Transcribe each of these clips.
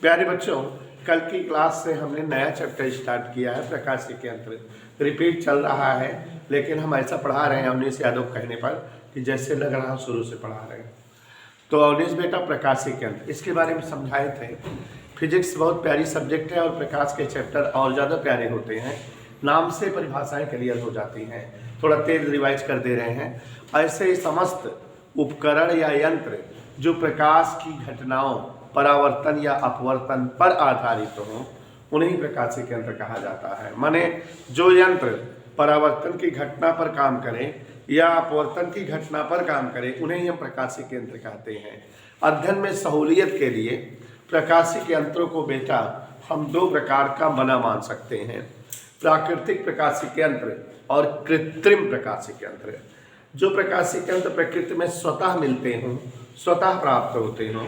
प्यारे बच्चों, कल की क्लास से हमने नया चैप्टर स्टार्ट किया है प्रकाशिक यंत्र। रिपीट चल रहा है, लेकिन हम ऐसा पढ़ा रहे हैं अवनीश यादव कहने पर कि जैसे लग रहा शुरू से पढ़ा रहे हैं। तो अवनीश बेटा, प्रकाशिक यंत्र इसके बारे में समझाए थे। फिजिक्स बहुत प्यारी सब्जेक्ट है और प्रकाश के चैप्टर और ज़्यादा प्यारे होते हैं। नाम से परिभाषाएं क्लियर हो जाती हैं। थोड़ा तेज रिवाइज कर दे रहे हैं। ऐसे समस्त उपकरण या यंत्र जो प्रकाश की घटनाओं, परावर्तन या अपवर्तन पर आधारित हो, उन्हें प्रकाशिक यंत्र कहा जाता है। माने जो यंत्र परावर्तन की घटना पर काम करें या अपवर्तन की घटना पर काम करें, उन्हें हम प्रकाशिक यंत्र कहते हैं। अध्ययन में सहूलियत के लिए प्रकाशिक यंत्रों को बेटा हम दो प्रकार का बना मान सकते हैं, प्राकृतिक प्रकाशिक यंत्र और कृत्रिम प्रकाशिक यंत्र। जो प्रकाशिक यंत्र प्रकृति में स्वतः मिलते हों, स्वतः प्राप्त होते हों,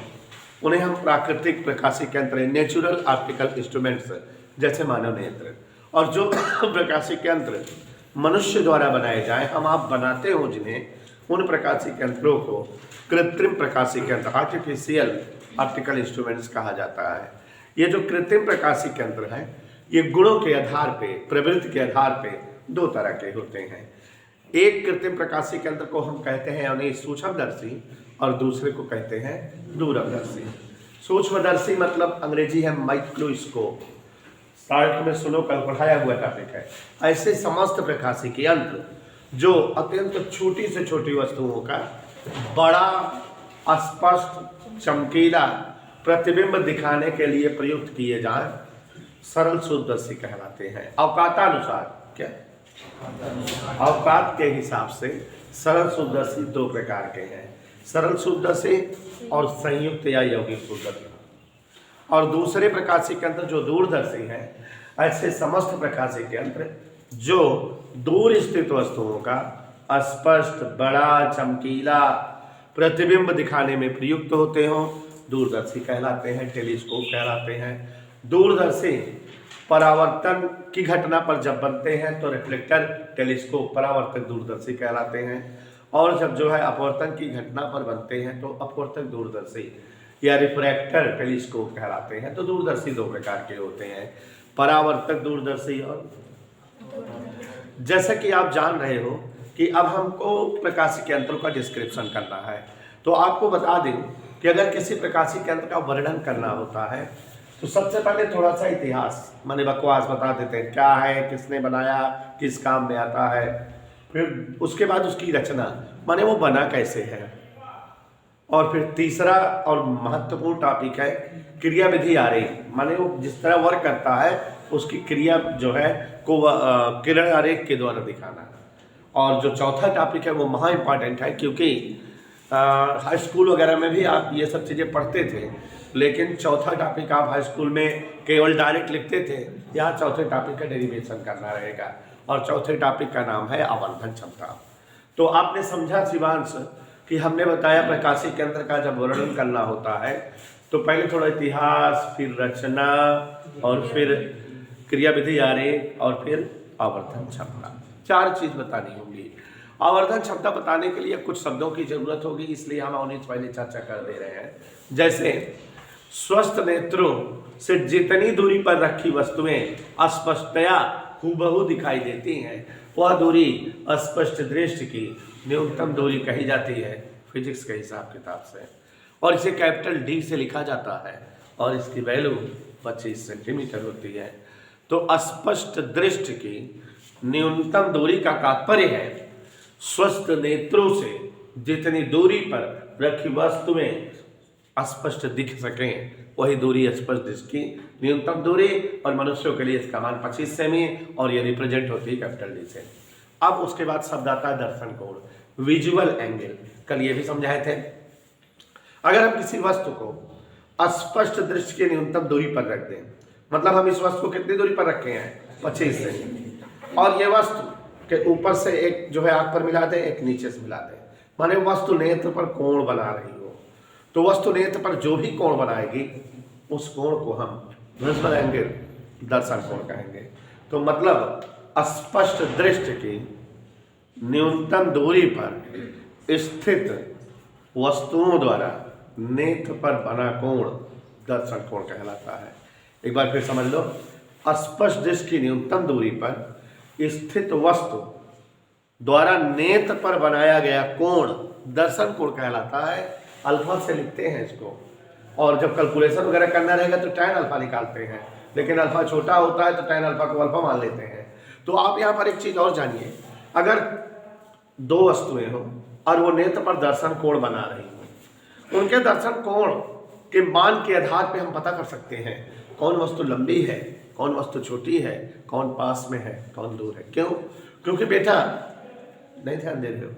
उन्हें हम प्राकृतिक प्रकाशिक यंत्र, नेचुरल ऑप्टिकल इंस्ट्रूमेंट्स जैसे मानव नेत्र। और जो प्रकाशिक यंत्र मनुष्य द्वारा बनाए जाए, हम आप बनाते हो जिन्हें, उन प्रकाशिक यंत्रों को कृत्रिम प्रकाशिक यंत्र, आर्टिफिशियल ऑप्टिकल इंस्ट्रूमेंट्स कहा जाता है। ये जो कृत्रिम प्रकाशिक यंत्र हैं, ये गुणों के आधार पे, प्रवृत्ति के आधार पे दो तरह के होते हैं। एक कृत्रिम प्रकाशिक यंत्र को हम कहते हैं उन्हें सूक्ष्मदर्शी और दूसरे को कहते हैं दूरदर्शी। सूक्ष्मदर्शी मतलब अंग्रेजी है माइक्रोस्कोप। साइंस में सुनो, कल पढ़ाया हुआ टॉपिक है। ऐसे समस्त प्रकाशिक यंत्र जो अत्यंत छोटी से छोटी वस्तुओं का बड़ा स्पष्ट चमकीला प्रतिबिंब दिखाने के लिए प्रयुक्त किए जाए, सरल सूक्ष्मदर्शी कहलाते हैं। अवकातानुसार, क्या अवकात के हिसाब से सरल सूक्ष्मदर्शी दो प्रकार के हैं, सरल सूक्ष्मदर्शी और संयुक्त या यौगिक सूक्ष्मदर्शी। और दूसरे प्रकाशिक यंत्र जो दूरदर्शी हैं, ऐसे समस्त प्रकाशिक यंत्र जो दूर स्थित वस्तुओं का स्पष्ट बड़ा चमकीला प्रतिबिंब दिखाने में प्रयुक्त होते हों, दूरदर्शी कहलाते हैं, टेलीस्कोप कहलाते हैं। दूरदर्शी परावर्तन की घटना पर जब बनते हैं तो रिफ्लेक्टर, टेलीस्कोप, परावर्तक दूरदर्शी कहलाते हैं। और जब जो है अपवर्तन की घटना पर बनते हैं तो अपवर्तक दूरदर्शी या रिफ्रैक्टर, टेलीस्कोप कहलाते हैं। तो दूरदर्शी दो प्रकार के होते हैं, परावर्तक दूरदर्शी और। जैसा कि आप जान रहे हो कि अब हमको प्रकाशिक यंत्रों का डिस्क्रिप्शन करना है, तो आपको बता दें कि अगर किसी प्रकाशिक यंत्र का वर्णन करना होता है तो सबसे पहले थोड़ा सा इतिहास, माने बकवास बता देते हैं, क्या है, किसने बनाया, किस काम में आता है। फिर उसके बाद उसकी रचना, माने वो बना कैसे है। और फिर तीसरा और महत्वपूर्ण टॉपिक है क्रिया विधि आरेख, माने वो जिस तरह वर्क करता है उसकी क्रिया जो है को किरण आरेख के द्वारा दिखाना। और जो चौथा टॉपिक है वो महा इम्पॉर्टेंट है, क्योंकि हाई स्कूल वगैरह में भी आप ये सब चीज़ें पढ़ते थे, लेकिन चौथा टॉपिक आप हाई स्कूल में केवल डायरेक्ट लिखते थे। यहाँ चौथे टॉपिक का डेरिवेशन करना रहेगा और चौथे टॉपिक का नाम है आवर्धन क्षमता। तो आपने समझा शिवांश कि हमने बताया प्रकाशिक यंत्र का जब वर्णन करना होता है तो पहले थोड़ा इतिहास, फिर रचना और फिर क्रिया विधि आरेख और फिर आवर्धन क्षमता, चार चीज बतानी होगी। आवर्धन क्षमता बताने के लिए कुछ शब्दों की जरूरत होगी, इसलिए हम अवनीश पहले चर्चा कर दे रहे हैं। जैसे स्वस्थ नेत्रों से जितनी दूरी पर रखी वस्तुएं स्पष्टतया हूबहू दिखाई देती हैं, वह दूरी स्पष्ट दृष्टि की न्यूनतम दूरी कही जाती है फिजिक्स के हिसाब किताब से। और इसे कैपिटल डी से लिखा जाता है और इसकी वैल्यू 25 सेंटीमीटर होती है। तो स्पष्ट दृष्टि की न्यूनतम दूरी का तात्पर्य है स्वस्थ नेत्रों से जितनी दूरी पर रखी वस्तुएं स्पष्ट दिख सकें, वही दूरी स्पष्ट दृष्टि की न्यूनतम दूरी। और मनुष्यों के लिए इसका मान 25 सेमी और ये रिप्रेजेंट होती है कैपिटल डी से। अब उसके बाद शब्द आता है दर्शन कोण, विजुअल एंगल। कल ये भी समझाए थे, अगर हम किसी वस्तु को स्पष्ट दृष्टि की न्यूनतम दूरी पर रख दें, मतलब हम इस वस्तु को कितनी दूरी पर रखे हैं, 25 सेमी, और ये वस्तु के ऊपर से एक जो है आंख पर मिला दें, एक नीचे से मिला दें, माने वस्तु नेत्र पर कोण बना रही हो, तो वस्तु नेत्र पर जो भी कोण बनाएगी उस कोण को हम विजुअल एंगल, दर्शन कोण कहेंगे। तो मतलब स्पष्ट दृष्टि की न्यूनतम दूरी पर स्थित वस्तुओं द्वारा नेत्र पर बना कोण दर्शन कोण कहलाता है। एक बार फिर समझ लो, स्पष्ट दृष्टि की न्यूनतम दूरी पर स्थित वस्तु द्वारा नेत्र पर बनाया गया कोण दर्शन कोण कहलाता है। अल्फा से लिखते हैं इसको, और जब कैलकुलेशन वगैरह करना रहेगा तो tan अल्फा निकालते हैं, लेकिन अल्फा छोटा होता है तो tan अल्फा को अल्फा मान लेते हैं। तो आप यहाँ पर एक चीज और जानिए, अगर दो वस्तुएं हो और वो नेत्र पर दर्शन कोण बना रही हो, उनके दर्शन कोण के मान के आधार पे हम पता कर सकते हैं कौन वस्तु लंबी है, कौन वस्तु छोटी है, कौन पास में है, कौन दूर है। क्यों? क्योंकि बेटा नहीं ध्यान दे रहे हो,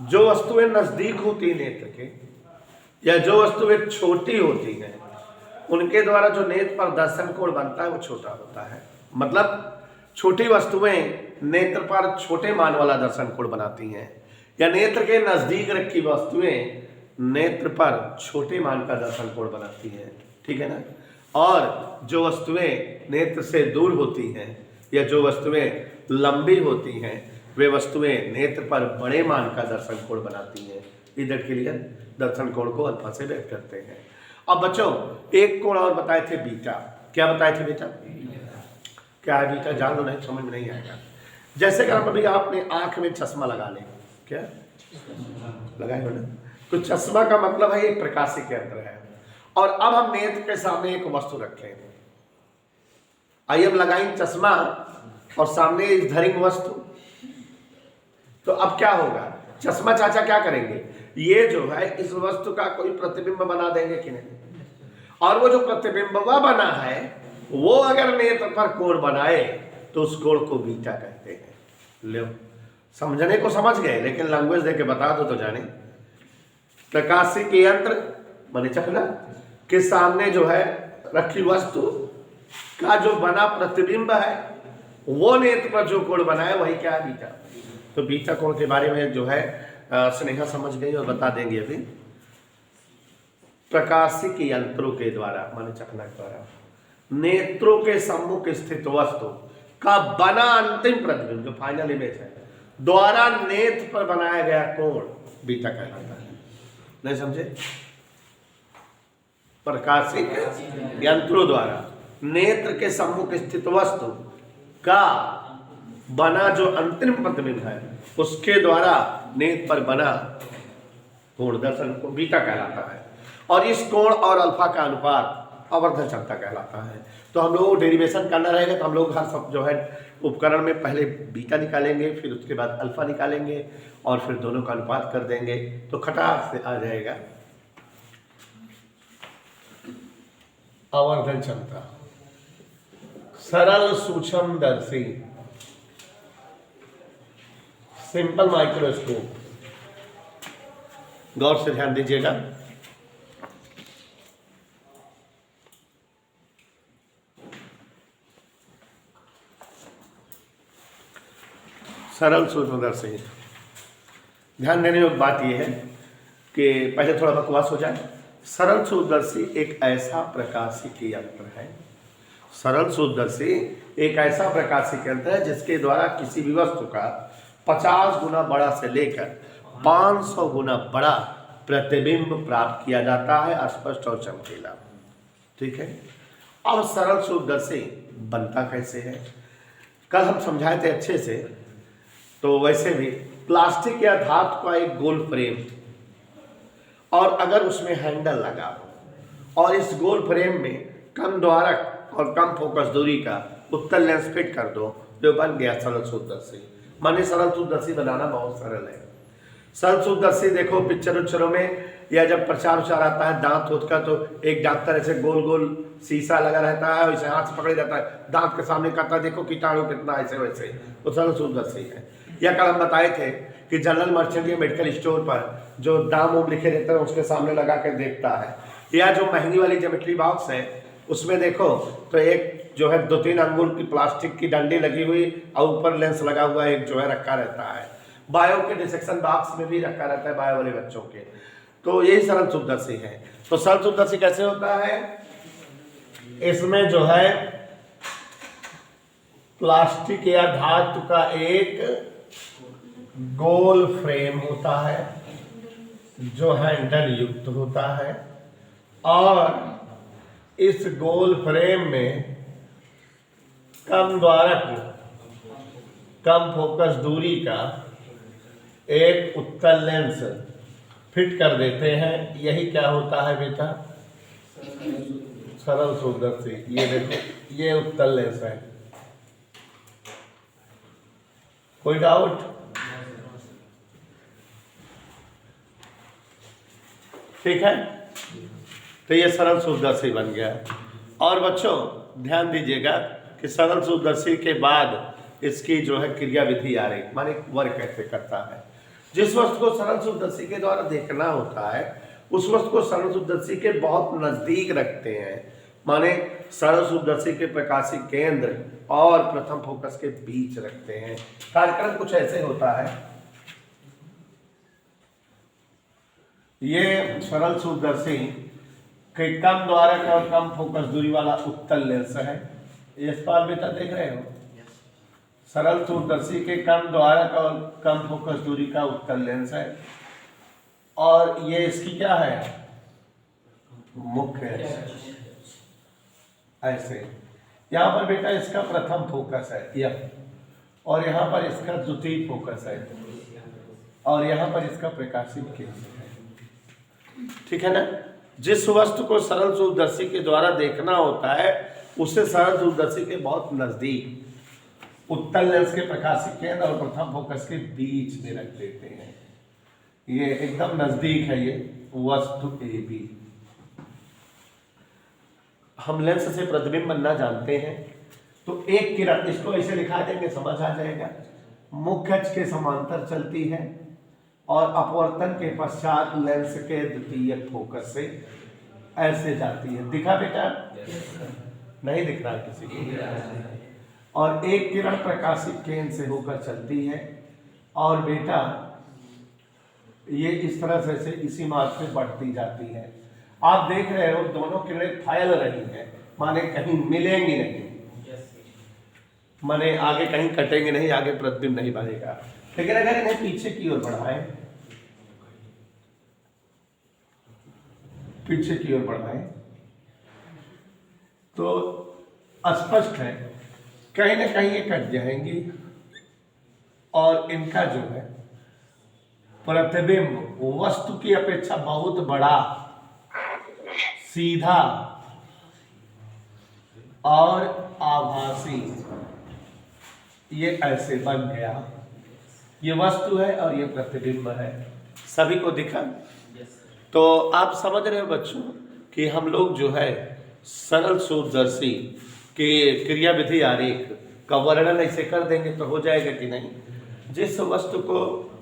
जो वस्तुएं नजदीक होती है नेत्र के या जो वस्तुएं छोटी होती हैं, उनके द्वारा जो नेत्र पर दर्शन कोण बनता है वो छोटा होता है। मतलब छोटी वस्तुएं नेत्र पर छोटे मान वाला दर्शन कोण बनाती हैं, या नेत्र के नजदीक रखी वस्तुएं नेत्र पर छोटे मान का दर्शन कोण बनाती हैं, ठीक है ना। और जो वस्तुएं नेत्र से दूर होती हैं या जो वस्तुएं लंबी होती हैं, वे वस्तुएं नेत्र पर बड़े मान का दर्शन कोण बनाती हैं। इधर के लिए दर्शन कोण को अल्फा से व्यक्त करते हैं। अब बच्चों एक कोण और बताए थे बीटा। क्या बताए थे बेटा? क्या है बीटा? जान लो, नहीं समझ में नहीं आएगा। जैसे कि अभी आपने आंख में चश्मा लगा ले, क्या लगाए हो ना, तो चश्मा का मतलब है एक प्रकाशिक यंत्र है। और अब हम नेत्र के सामने एक वस्तु रखें, आइए हम लगाएं चश्मा और सामने इस धरिंग वस्तु, तो अब क्या होगा? चश्मा चाचा क्या करेंगे? ये जो है इस वस्तु का कोई प्रतिबिंब बना देंगे कि नहीं, और वो जो प्रतिबिंब बना है वो अगर नेत्र पर कोण बनाए तो उस कोण को बीटा कहते हैं। लो, समझने को समझ गए, लेकिन लैंग्वेज देके बता दो तो जाने। प्रकाशिक यंत्र माने चकला के सामने जो है रखी वस्तु का जो बना प्रतिबिंब है वो नेत्र पर जो कोण बना है वही क्या है? बीटा। तो बीटा कोण के बारे में जो है स्नेहा समझ गई और बता देंगे अभी। प्रकाशिक यंत्रों के द्वारा माने चकनक द्वारा नेत्रों के सम्मुख स्थित वस्तु का बना अंतिम प्रतिबिंब, जो फाइनल इमेज है, द्वारा नेत्र पर बनाया गया कोण बीटा कहलाता है। नहीं समझे? प्रकाशिक यंत्रों द्वारा नेत्र के सम्मुख स्थित वस्तु का बना जो अंतिम प्रतिबिंब है उसके द्वारा नेत्र पर बना कोण दर्शन को बीटा कहलाता है। और इस कोण और अल्फा का अनुपात आवर्धन क्षमता कहलाता है। तो हम लोग डेरिवेशन करना रहेगा तो हम लोग हर सब जो है उपकरण में पहले बीटा निकालेंगे, फिर उसके बाद अल्फा निकालेंगे और फिर दोनों का अनुपात कर देंगे, तो खटाक से आ जाएगा आवर्धन क्षमता। सरल सूक्ष्मदर्शी सिंपल माइक्रोस्कोप, गौर से ध्यान दीजिएगा। सरल सूक्ष्मदर्शी, ध्यान देने योग्य बात यह है कि पहले थोड़ा बकवास हो जाए। सरल सूक्ष्मदर्शी एक ऐसा प्रकाशिक यंत्र है, सरल सूक्ष्मदर्शी एक ऐसा प्रकाशिक यंत्र है जिसके द्वारा किसी भी वस्तु का 50 गुना बड़ा से लेकर 500 गुना बड़ा प्रतिबिंब प्राप्त किया जाता है, स्पष्ट और चमकीला। ठीक है। अब सरल सूक्ष्मदर्शी बनता कैसे है? कल हम समझाए थे अच्छे से। तो वैसे भी प्लास्टिक या धातु का एक गोल फ्रेम, और अगर उसमें हैंडल लगा हो और इस गोल फ्रेम में कम द्वारक और कम फोकस दूरी का उत्तल लेंस फिट कर दो, तो बन गया सरल सूक्ष्मदर्शी। माने सरल सूक्ष्मदर्शी बनाना बहुत सरल है। सरल सूक्ष्मदर्शी देखो पिक्चर उच्चरों में या जब प्रचार उचार आता है दांत होत का, तो एक डॉक्टर ऐसे गोल गोल शीशा लगा रहता है, वैसे हाथ से पकड़े रहता है, दांत के सामने करता है, देखो कीटाणु कितना, ऐसे वैसे, वो सरल सूक्ष्मदर्शी है। या कल हम बताए थे कि जनरल मर्चेंट या मेडिकल स्टोर पर जो दाम उम लिखे रहते हैं उसके सामने लगा कर देखता है। या जो महंगी वाली ज्योमेट्री बॉक्स है उसमें देखो तो एक जो है 2-3 अंगुल की प्लास्टिक की डंडी लगी हुई और ऊपर लेंस लगा हुआ एक जो है रखा रहता है। बायो के डिसेक्शन बॉक्स में भी रखा रहता है बायो वाले बच्चों के। तो यही सरल सूक्ष्मदर्शी है। तो सरल सूक्ष्मदर्शी कैसे होता है? इसमें जो है प्लास्टिक या धातु का एक गोल फ्रेम होता है जो हैंडल युक्त होता है, और इस गोल फ्रेम में कम द्वारक, कम फोकस दूरी का एक उत्तल लेंस फिट कर देते हैं। यही क्या होता है बेटा? सरल सूक्ष्मदर्शी। ये देखो, ये उत्तल लेंस है। कोई डाउट? ठीक है, तो ये सरल सूक्ष्मदर्शी बन गया। और बच्चों ध्यान दीजिएगा कि सरल सूक्ष्मदर्शी के बाद इसकी जो है क्रिया विधि आ रही, माने वर्क कैसे करता है। जिस वस्तु को सरल सूक्ष्मदर्शी के द्वारा देखना होता है उस वस्तु को सरल सूक्ष्मदर्शी के बहुत नजदीक रखते हैं, माने सरल सूक्ष्मदर्शी के प्रकाशिक केंद्र और प्रथम फोकस के बीच रखते हैं। कार्यक्रम कुछ ऐसे होता है। ये सरल सूक्ष्मदर्शी के कम द्वारक और कम फोकस दूरी वाला उत्तल लेंस है। इस पार बेटा देख रहे हो, सरल सूक्ष्मदर्शी के कम द्वारक और कम फोकस दूरी का उत्तल लेंस है। और ये इसकी क्या है? मुख्य है। ऐसे यहाँ पर बेटा इसका प्रथम फोकस है यह, और यहाँ पर इसका द्वितीय फोकस है, और यहाँ पर इसका प्रकाशित केंद्र है। ठीक है ना? जिस वस्तु को सरल सूक्ष्मदर्शी के द्वारा देखना होता है उसे सरल सूक्ष्मदर्शी के बहुत नजदीक उत्तल लेंस के प्रकाशिक केंद्र और प्रथम फोकस के बीच में रख देते हैं। ये एकदम नजदीक है ये वस्तु ए बी। हम लेंस से प्रतिबिंब बनना जानते हैं, तो एक किरण, इसको ऐसे लिखा देंगे समझ आ जाएगा। मुख्य अक्ष के समांतर चलती है और अपवर्तन के पश्चात लेंस के द्वितीय फोकस से ऐसे जाती है। दिखा बेटा? नहीं दिख रहा किसी को। और एक किरण प्रकाशिक केंद्र से होकर चलती है और बेटा ये इस तरह से इसी मार्ग से बढ़ती जाती है। आप देख रहे हो दोनों किरणें फैल रही हैं, माने कहीं मिलेंगी नहीं, माने आगे कहीं कटेंगे नहीं, आगे प्रतिबिंब नहीं बनेगा। लेकिन अगर इन्हें पीछे की ओर बढ़ाएं, पीछे की ओर बढ़ाएं तो स्पष्ट है कहीं ना कहीं ये कट जाएंगी और इनका जो है प्रतिबिंब वस्तु की अपेक्षा बहुत बड़ा, सीधा और आभासी, ये ऐसे बन गया। ये वस्तु है और ये प्रतिबिंब है। सभी को दिखा? तो आप समझ रहे हो बच्चों कि हम लोग जो है सरल सूक्ष्मदर्शी के क्रिया विधि आरेख का वर्णन ऐसे कर देंगे तो हो जाएगा कि नहीं। जिस वस्तु को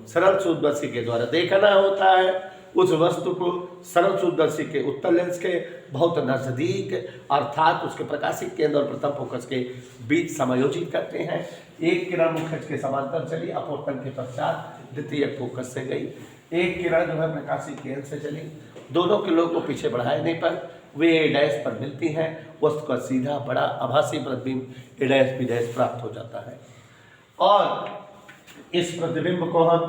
सरल सूक्ष्मदर्शी के द्वारा देखना होता है उस वस्तु को सरल सूक्ष्मदर्शी के उत्तल लेंस के बहुत नजदीक अर्थात उसके प्रकाशिक केंद्र और प्रथम फोकस के बीच समायोजित करते हैं। एक किरण मुख्य अक्ष के समांतर चली, अपवर्तन के पश्चात द्वितीय फोकस से गई। एक किरण जो है प्रकाशिक केंद्र से चली, दोनों किरणों को पीछे बढ़ाने पर वे ए डैश पर मिलती हैं। वस्तु का सीधा बड़ा आभासी प्रतिबिंब ए डैश बी डैश प्राप्त हो जाता है। और इस प्रतिबिंब को हम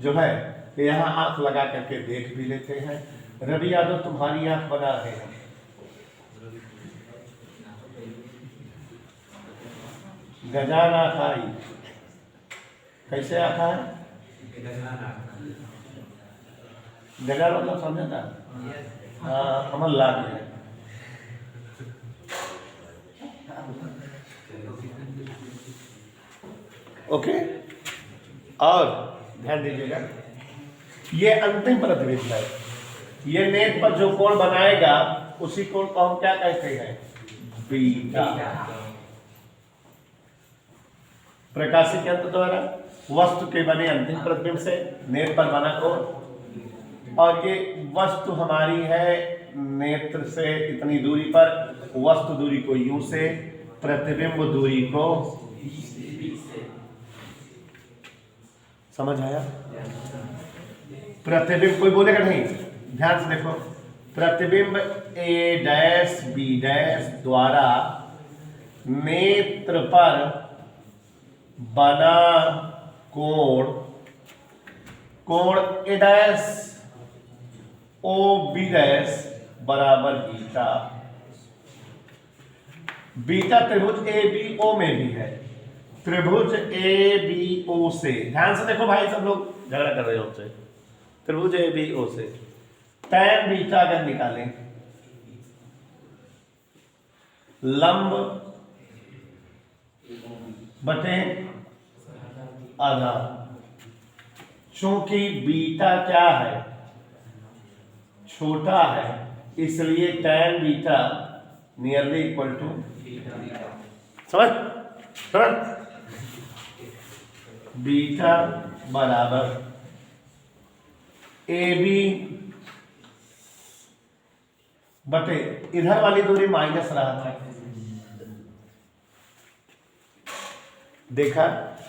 जो है यहाँ आंख लगा करके देख भी लेते हैं। रवि यादव तुम्हारी आंख बना रहे हैं। गजान आंख आई, कैसे आंख है? गजान मतलब समझा था? हाँ, अमल लाग है। ओके, और ध्यान दीजिएगा ये अंतिम प्रतिबिंब है। ये नेट पर जो कोण बनाएगा उसी कोण को हम क्या कहते हैं? बीटा। प्रकाशिक यंत्र द्वारा वस्तु के बने अंतिम प्रतिबिंब से नेट पर बना कोण, और ये वस्तु हमारी है नेत्र से इतनी दूरी पर, वस्तु दूरी को यू से, प्रतिबिंब दूरी को समझ आया? प्रतिबिंब कोई बोलेगा नहीं, ध्यान से देखो। प्रतिबिंब ए डैश बी डैश द्वारा नेत्र पर बना कोण, कोण ए डैश ओ बी डैश बराबर बीटा। बीटा त्रिभुज ए बी ओ में भी है, त्रिभुज ए बी ओ से, ध्यान से देखो भाई, सब लोग झगड़ा कर रहे हो उनसे, त्रिभुज ए बी ओ से tan बीटा अगर निकालें, लंब बटे आधार, चूंकि बीटा क्या है, छोटा है, इसलिए tan beta nearly equal to, समझ समझ, बीटा बराबर ए बी बटे, इधर वाली दूरी माइनस रहा था, देखा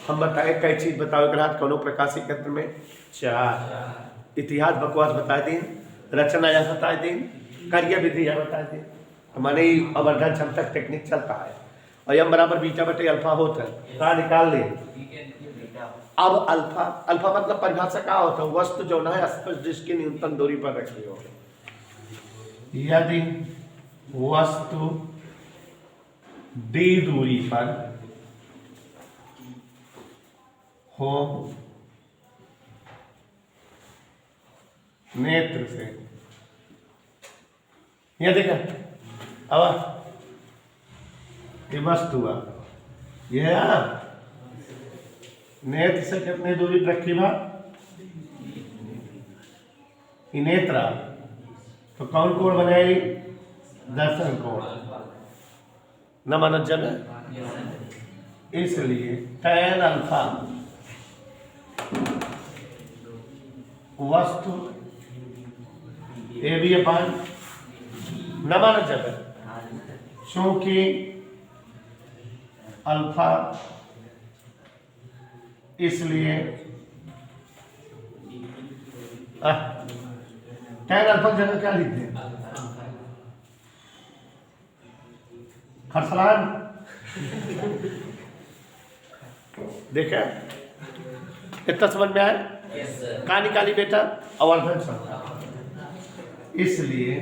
हम बताए कई चीज बताओ ग्रह कौनो प्रकाशिक यंत्र में 4, इतिहास बकवास बता दी, रचना यह बता दी, कार्य विधि यह बता दी, हमारे आवर्धन क्षमता टेक्निक चलता है, और यम बराबर बीटा बटे अल्फा होता है, कहा निकाल ले। अब अल्फा, अल्फा मतलब परिभाषा क्या होता है, वस्तु जो है स्पर्श दृष्टि की न्यूनतम दूरी पर रखी हो, यदि वस्तु डी दूरी पर हो नेत्र से, यह देखा अब ये वस्तु यह नेत्र से कितनी दूरी पर रखी बा, नेत्रा, तो कौन कोण बनाएगी, दर्शन कोण, न मानव जन, इसलिए tan अल्फा वस्तु ए बी अपान न मानव जगह, चूंकि अल्फा, इसलिए tan अल्फा जगह क्या लिखते हैं, खरसलान, देखा इतना समझ में आया, कहा निकाली बेटा, आवर्धन क्षमता, इसलिए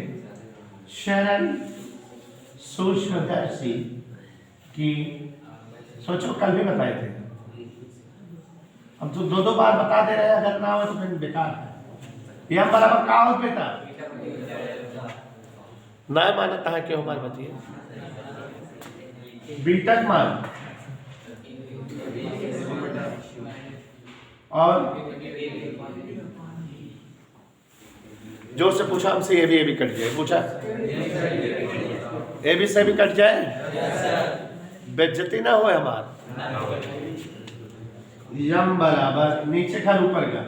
शरण सूक्ष्मदर्शी की, सोचो कल भी बताए थे, हम तो दो बार बता दे रहे हैं, अगर ना हो तो फिर बेकार है, यह बराबर का हो बेटा, ना मानता है क्यों, हमारे बताइए बीटा मान, और जोर से पूछा हमसे, ए भी कट जाए, पूछा ए भी से भी कट जाए, बेइज्जती ना हो हमार, यम बराबर नीचे का ऊपर का,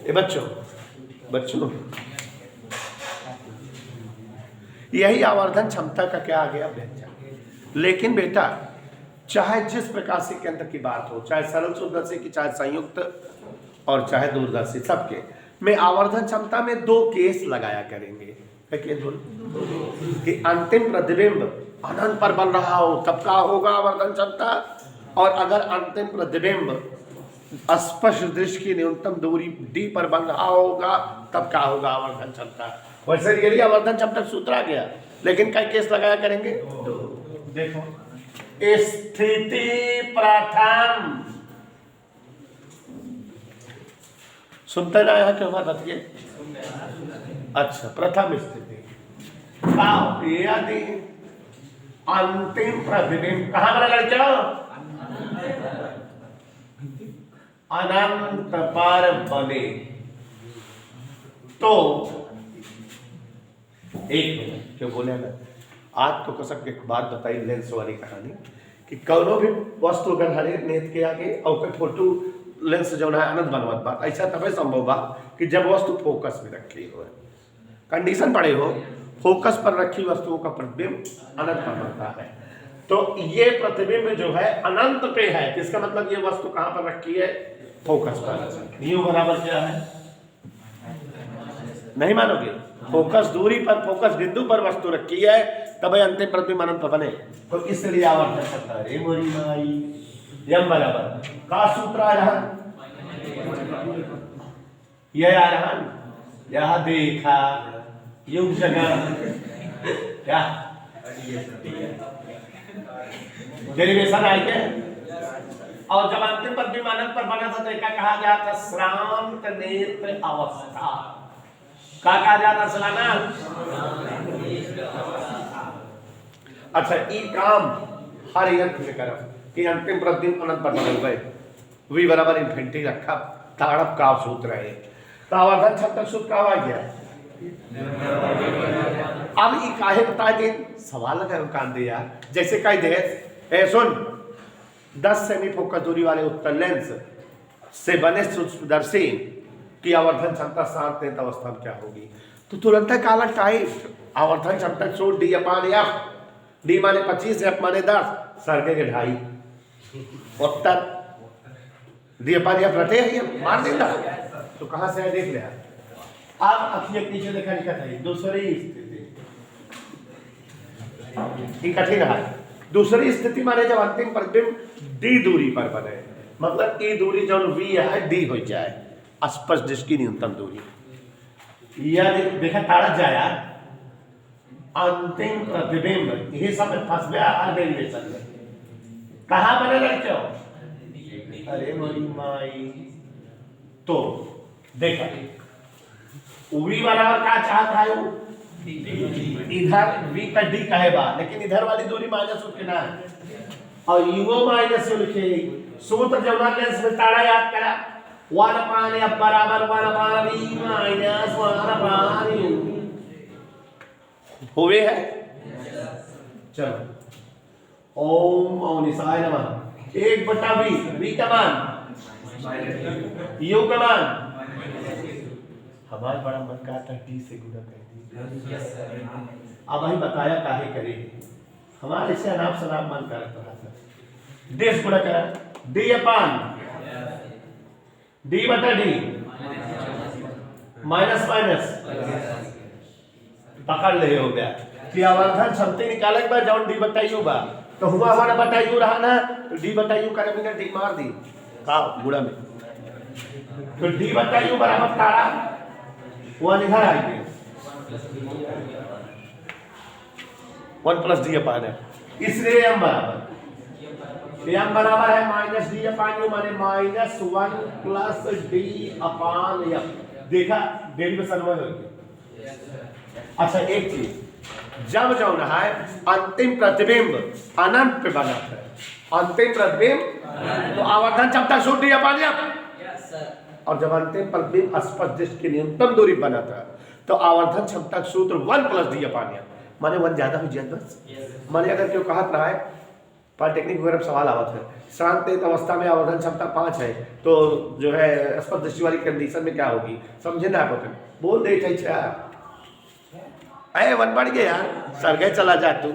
ए बच्चों बच्चों यही आवर्धन क्षमता का क्या आ गया व्यंजक। लेकिन बेटा चाहे जिस प्रकाशिक यंत्र की बात हो, चाहे सरल सूक्ष्मदर्शी की, चाहे संयुक्त और चाहे दूरदर्शी, सबके में आवर्धन क्षमता में दो केस लगाया करेंगे कि अंतिम प्रतिबिंब अनंत पर बन रहा हो तब का होगा आवर्धन क्षमता, और अगर अंतिम प्रतिबिंब स्पष्ट दृश्य की न्यूनतम दूरी डी पर बन रहा होगा तब क्या होगा आवर्धन क्षमता। वैसे यदि आवर्धन क्षमता सूत्र आ गया, लेकिन कई केस लगाया करेंगे, देखो स्थिति प्रथम, सुनते ना यहाँ क्यों बात आती है, अच्छा प्रथम स्थिति, यदि अंतिम प्रतिबिंब कहाँ बना लड़का, अनंत पर बने, तो एक मिनट क्यों बोले ना, आज तो कसम एक बात बताई लेंस वाली कहानी कि कौनो भी वस्तु अगर हरे नेत के आगे और कोई फोटो लेंस जो है अनंत बनवत बात, ऐसा तभी संभव बा कि जब वस्तु फोकस में रखी हो, कंडीशन पड़े हो, फोकस पर रखी वस्तुओं का प्रतिबिंब अनंत पर बनता है। तो ये प्रतिबिंब जो है अनंत पे है, इसका मतलब ये वस्तु कहां पर रखी है, फोकस पर। यू बराबर क्या है, नहीं मानोगे, फोकस दूरी पर, फोकस बिंदु पर वस्तु रखी है तब अंतिम प्रतिबिंब अनंत बने, तो इसलिए आवर्धन क्षमता है मोरी माई यम बराबर का सूत्र आ रहा, यह आ रहा यह देखा युग जगह क्या डेरिवेशन आई के। और जब अंतिम पद विमानन पर बना था तो क्या कहा गया था? श्रांत नेत्र अवस्था। क्या कहा जाता सलाना? अच्छा ई काम हर यंत्र में करब कि अंतिम प्रतिदिन अनंत पर बदल गए वी बराबर इन्फिनिटी रखा ताड़प का सूत्र है। तो आवर्धन छत्तर सूत्र का आ गया। अब ई काहे बता दे सवाल लगा कान दे यार। जैसे कह दे ए सुन 10 सेमी फोकस दूरी वाले उत्तल लेंस से बने सूक्ष्मदर्शी की आवर्धन क्षमता शांत नेत्र अवस्था में क्या होगी? तो तुरंत काला टाइप आवर्धन क्षमता छोड़ डी अपान एफ। डी माने 25 एफ माने 10 सर्गे के 2.5 उत्तर डी अपान एफ रटे है मार देता। तो कहां से है देख ले। अब अखियां पीछे देखा लिखा था दूसरी स्थिति कठिन है। दूसरी स्थिति माने जब अंतिम प्रतिबिंब डी दूरी पर बने मतलब ई दूरी जो वी है डी हो जाए स्पष्ट दृष्टि न्यूनतम दूरी। यह देखा ताड़ा जाए यार अंतिम प्रतिबिंब यही सब में फंस गया डेरिवेशन में। कहां बने लड़के? अरे मोरी माई। तो देखा वी बराबर क्या चाहता है वो इधर v का d कहे बा लेकिन इधर वाली दूरी माइनस कितना है और u माइनस लिखे सूत्र जब लेंस में ताड़ा याद करा 1 अपान f बराबर 1 अपान v माइनस 1 अपान u हुए है। चलो ओम अवनिसाय नमः 1/v v का मान u का मान हमारा बड़ा मन का था d से गुणा कर दी। अब वही बताया काहे करे हमारे से अनाप शनाप मन कर रहा था देश गुणा करा d अपान d बटा d माइनस माइनस पकड़ ले हो गया कि आवर्धन क्षमता निकाले के बाद जौन d बटा u बा तो हुआ हमारा बटा u रहा ना तो d बटा u करे बिना d मार दी का गुणा में तो d बटा u बराबर ताड़ा वो इधर आ गया 1 प्लस डी अपान है इसलिए m बराबर है माइनस डी अपान यू माने minus 1 plus D upon F. देखा डेरिवेशन में हो गया। अच्छा एक चीज जब जो है अंतिम प्रतिबिंब अनंत पे बना है अंतिम प्रतिबिंब तो आवर्धन क्षमता सूत्र डी अपान एफ और जब अंतिम प्रतिबिंब स्पष्ट दृष्टि की न्यूनतम दूरी बना था तो आवर्धन क्षमता सूत्र 1 प्लस डी अपान एफ माने 1 ज्यादा हो जाए बस। माने अगर क्यों कहा रहा है पॉलिटेक्निक वगैरह सवाल आवत है शांत अवस्था में आवर्धन क्षमता 5 है तो जो है स्पष्ट दृष्टि वाली कंडीशन में क्या होगी समझे ना आप बोल दे अरे 1 बढ़ गया यार सरगे चला जा तू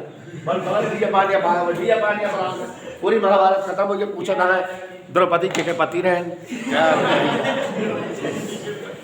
पूरी महाभारत खत्म हो गया पूछा ना है द्रौपदी के पति रहे